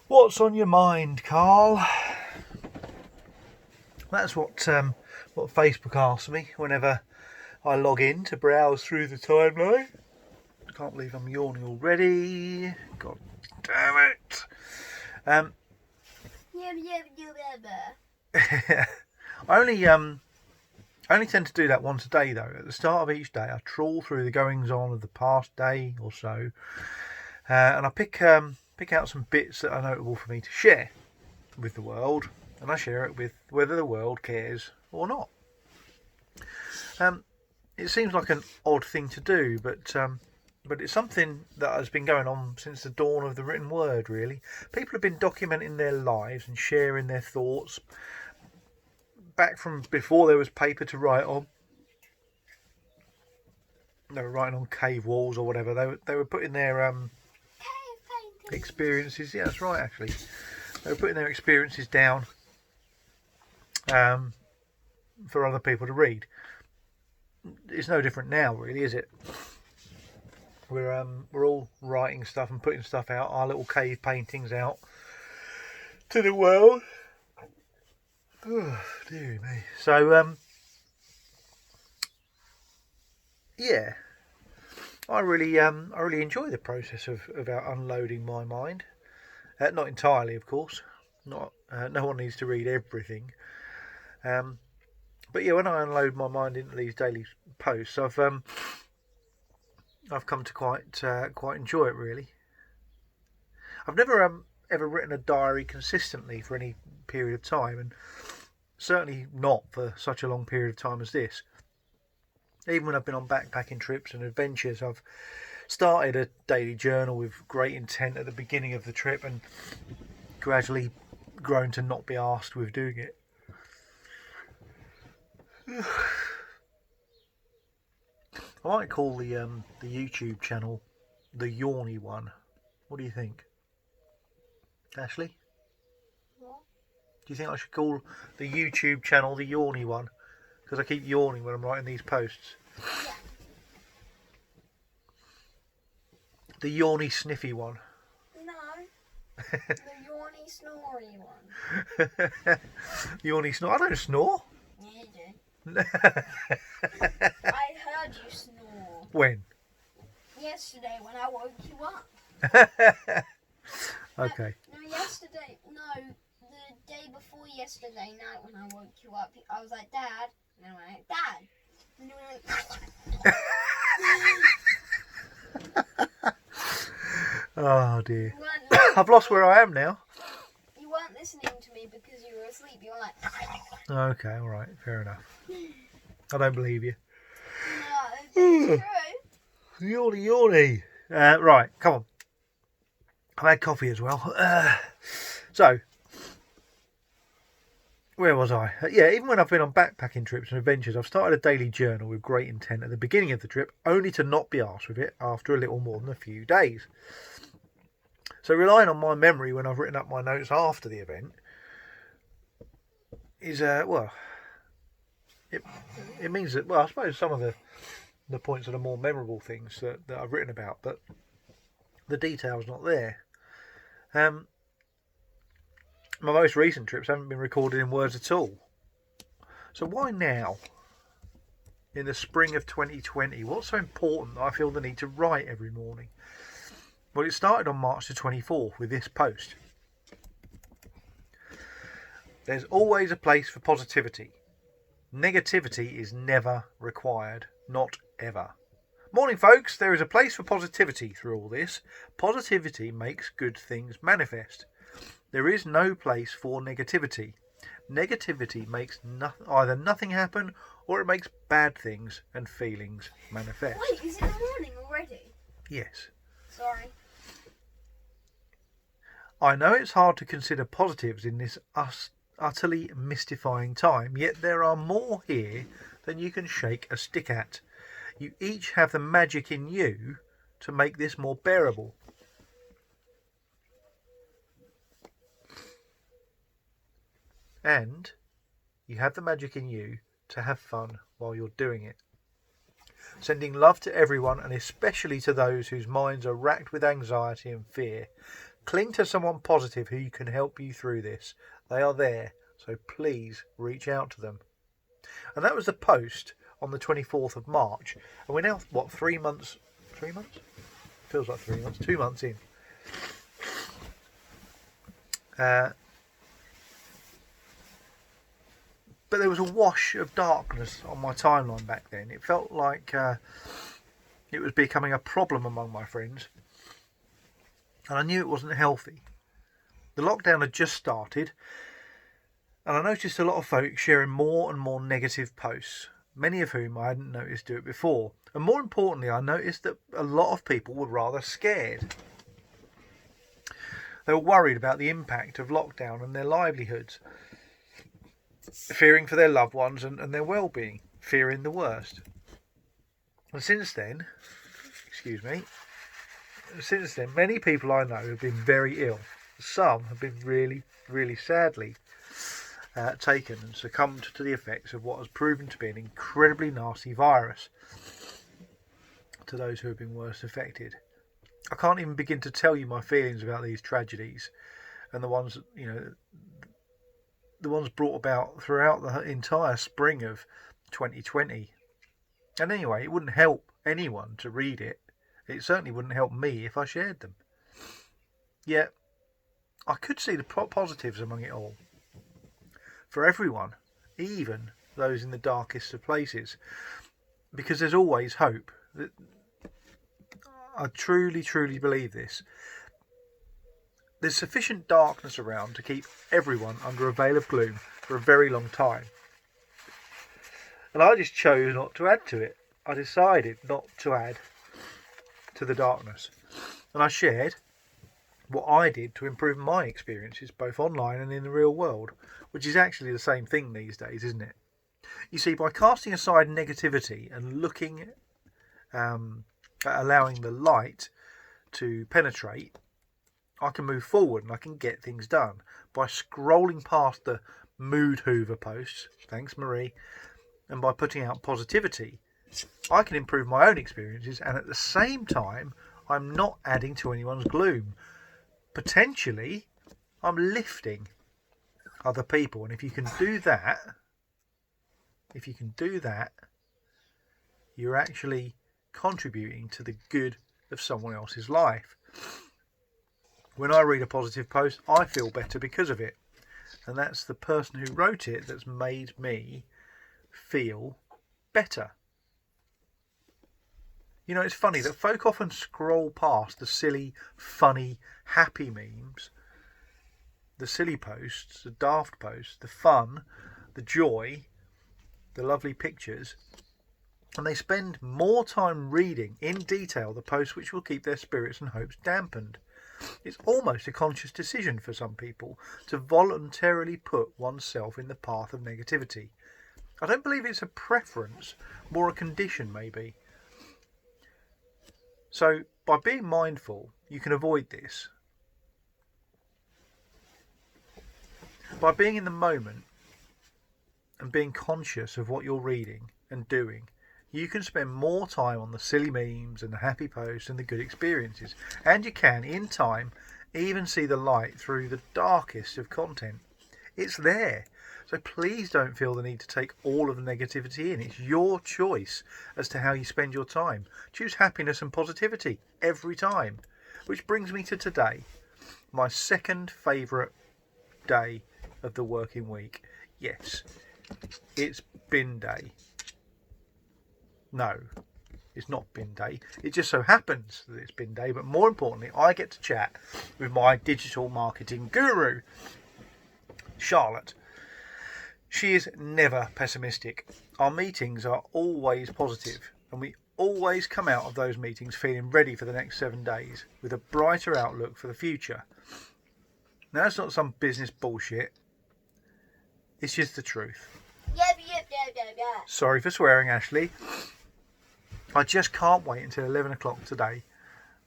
What's on your mind, Carl? That's what Facebook asks me whenever I log in to browse through the timeline. Can't believe I'm yawning already. God damn it! I only tend to do that once a day though. At the start of each day, I trawl through the goings on of the past day or so, and I pick out some bits that are notable for me to share with the world, and I share it with whether the world cares or not. It seems like an odd thing to do, but it's something that has been going on since the dawn of the written word, really. People have been documenting their lives and sharing their thoughts back from before there was paper to write on. They were writing on cave walls or whatever. They were putting their experiences. Yeah, that's right, actually. They were putting their experiences down for other people to read. It's no different now, really, is it? We're all writing stuff and putting stuff out, our little cave paintings out to the world. Oh, dear me. So yeah, I really enjoy the process of unloading my mind. Not entirely, of course. Not no one needs to read everything. But yeah, when I unload my mind into these daily posts, I've come to quite enjoy it, really. I've never ever written a diary consistently for any period of time, and certainly not for such a long period of time as this. Even when I've been on backpacking trips and adventures, I've started a daily journal with great intent at the beginning of the trip and gradually grown to not be asked with doing it. I might call the YouTube channel the Yawny One. What do you think, Ashley? What? Do you think I should call the YouTube channel the Yawny One? Because I keep yawning when I'm writing these posts. Yeah. The Yawny Sniffy One. No. The yawny snory one. Yawny Snore. I don't snore. Yeah, you do. I heard you snore. When? Yesterday when I woke you up. Okay. No, yesterday. No, the day before yesterday night when I woke you up, I was like, Dad. And I went, Dad. And you went, Oh dear. you weren't listening. I've lost where I am now. You weren't listening to me because you were asleep. You were like, Okay, all right, fair enough. I don't believe you. no, it's true. Yawny. Right, come on. I've had coffee as well. So, where was I? Yeah, even when I've been on backpacking trips and adventures, I've started a daily journal with great intent at the beginning of the trip, only to not be asked with it after a little more than a few days. So relying on my memory when I've written up my notes after the event is, it means that, I suppose some of the points are the more memorable things that I've written about, but the detail's not there. My most recent trips haven't been recorded in words at all. So why now? In the spring of 2020, what's so important that I feel the need to write every morning? Well, it started on March the 24th with this post. There's always a place for positivity. Negativity is never required, not ever. Morning, folks. There is a place for positivity through all this. Positivity makes good things manifest. There is no place for negativity. Negativity makes either nothing happen or it makes bad things and feelings manifest. Wait, is it the morning already? Yes. Sorry. I know it's hard to consider positives in this utterly mystifying time, yet there are more here than you can shake a stick at. You each have the magic in you to make this more bearable. And you have the magic in you to have fun while you're doing it. Sending love to everyone and especially to those whose minds are racked with anxiety and fear. Cling to someone positive who can help you through this. They are there, so please reach out to them. And that was the post on the 24th of March. And we're now, 3 months? 3 months? Feels like 3 months. 2 months in. But there was a wash of darkness on my timeline back then. It felt like it was becoming a problem among my friends. And I knew it wasn't healthy. The lockdown had just started. And I noticed a lot of folk sharing more and more negative posts, many of whom I hadn't noticed do it before. And more importantly, I noticed that a lot of people were rather scared. They were worried about the impact of lockdown on their livelihoods, fearing for their loved ones and their well-being, fearing the worst. And since then, many people I know have been very ill. Some have been really, really sadly taken and succumbed to the effects of what has proven to be an incredibly nasty virus to those who have been worst affected. I can't even begin to tell you my feelings about these tragedies and the ones, the ones brought about throughout the entire spring of 2020. And anyway, it wouldn't help anyone to read it. It certainly wouldn't help me if I shared them. Yet, I could see the positives among it all. For everyone, even those in the darkest of places. Because there's always hope. I truly, truly believe this. There's sufficient darkness around to keep everyone under a veil of gloom for a very long time. And I just chose not to add to it. I decided not to add to the darkness. And I shared what I did to improve my experiences both online and in the real world, which is actually the same thing these days, isn't it? You see, by casting aside negativity and looking at allowing the light to penetrate, I can move forward and I can get things done by scrolling past the mood hoover posts, thanks Marie, and by putting out positivity. I can improve my own experiences, and at the same time I'm not adding to anyone's gloom. Potentially I'm lifting other people, and if you can do that, you're actually contributing to the good of someone else's life. When I read a positive post, I feel better because of it. And that's the person who wrote it that's made me feel better. You know, it's funny that folk often scroll past the silly, funny, happy memes, the silly posts, the daft posts, the fun, the joy, the lovely pictures, and they spend more time reading in detail the posts which will keep their spirits and hopes dampened. It's almost a conscious decision for some people to voluntarily put oneself in the path of negativity. I don't believe it's a preference, more a condition maybe. So, by being mindful, you can avoid this. By being in the moment and being conscious of what you're reading and doing, you can spend more time on the silly memes and the happy posts and the good experiences. And you can, in time, even see the light through the darkest of content. It's there. So please don't feel the need to take all of the negativity in. It's your choice as to how you spend your time. Choose happiness and positivity every time. Which brings me to today, my second favourite day of the working week. Yes, it's bin day. No, it's not bin day. It just so happens that it's bin day, but more importantly, I get to chat with my digital marketing guru, Charlotte. She is never pessimistic. Our meetings are always positive, and we always come out of those meetings feeling ready for the next 7 days with a brighter outlook for the future. Now, that's not some business bullshit. It's just the truth. Yep. Sorry for swearing, Ashley. I just can't wait until 11 o'clock today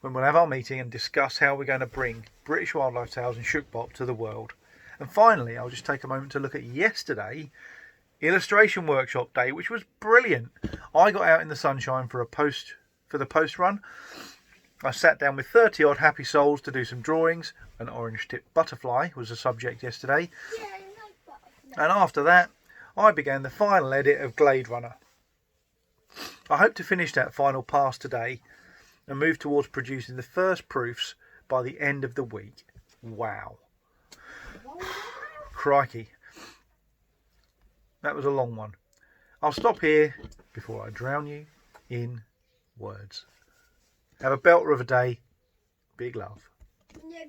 when we'll have our meeting and discuss how we're going to bring British Wildlife Tales and Shukbop to the world. And finally, I'll just take a moment to look at yesterday, illustration workshop day, which was brilliant. I got out in the sunshine for the post run, I sat down with 30 odd happy souls to do some drawings. An orange-tipped butterfly was the subject yesterday. Yeah, I like butterflies. And after that, I began the final edit of Glade Runner. I hope to finish that final pass today and move towards producing the first proofs by the end of the week. Wow. Crikey. That was a long one. I'll stop here before I drown you in words. Have a belter of a day. Big love. Yeah,